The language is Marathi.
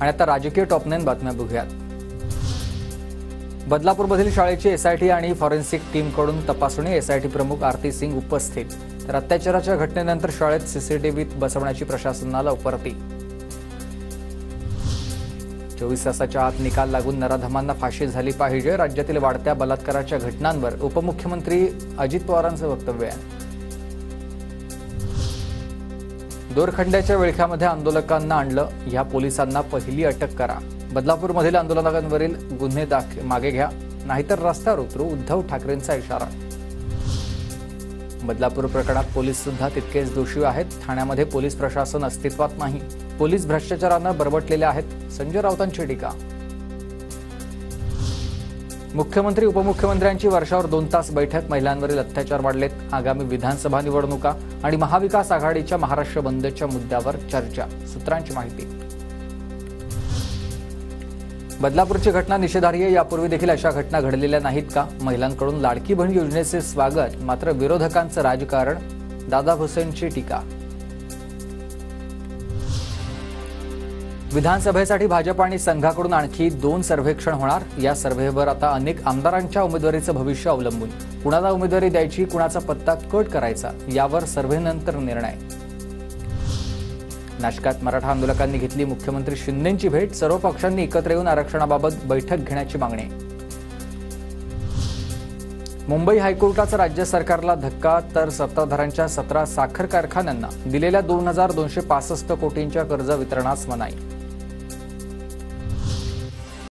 आणि आता राजकीय टॉप 9 बातम्या बघूयात। बदलापूरमधील शाळेची एसआयटी आणि फॉरेन्सिक टीमकडून तपासणी। एसआयटी प्रमुख आरती सिंग उपस्थित। तर अत्याचाराच्या घटनेनंतर शाळेत सीसीटीव्ही बसवण्याची प्रशासनाला उपरती। 24 तासाच्या आत निकाल लागून नराधमांना फाशी झाली पाहिजे। राज्यातील वाढत्या बलात्काराच्या घटनांवर उपमुख्यमंत्री अजित पवारांचं वक्तव्य आहे। दोरखंड्याच्या विळख्यामध्ये आंदोलकांना आणलं, या पोलिसांना पहिली अटक करा। बदलापूरमधील आंदोलकांवरील गुन्हे मागे घ्या, नाहीतर रस्त्यावर उतरू, उद्धव ठाकरेंचा इशारा। बदलापूर प्रकरणात पोलीस सुद्धा तितकेच दोषी आहेत। ठाण्यामध्ये पोलीस प्रशासन अस्तित्वात नाही, पोलीस भ्रष्टाचारानं बरबटलेले आहेत, संजय राऊतांची टीका। मुख्यमंत्री उपमुख्यमंत्र्यांची वर्षावर 2 तास बैठक। महिलांवरील अत्याचार वाढलेत, आगामी विधानसभा निवडणुका आणि महाविकास आघाडीच्या महाराष्ट्र बंदच्या मुद्द्यावर चर्चा। सूत्रांची माहिती। बदलापूरची घटना निषेधार्ह आहे। यापूर्वी देखील अशा घटना घडलेल्या नाहीत का? महिलांकडून लाडकी बहीण योजनेचे स्वागत, मात्र विरोधकांचं राजकारण, दादा भुसेंची टीका। विधानसभेसाठी भाजप आणि संघाकडून आणखी 2 सर्वेक्षण होणार। या सर्व्हेवर आता अनेक आमदारांच्या उमेदवारीचं भविष्य अवलंबून। कुणाला उमेदवारी द्यायची, कुणाचा पत्ता कट करायचा, यावर सर्व्हेनंतर निर्णय। नाशकात मराठा आंदोलकांनी घेतली मुख्यमंत्री शिंदेंची भेट। सर्व पक्षांनी एकत्र येऊन आरक्षणाबाबत बैठक घेण्याची मागणी। मुंबई हायकोर्टाचा राज्य सरकारला धक्का, तर सत्ताधाऱ्यांच्या 17 साखर कारखान्यांना दिलेल्या 2265 कोटींच्या कर्ज वितरणास मनाई।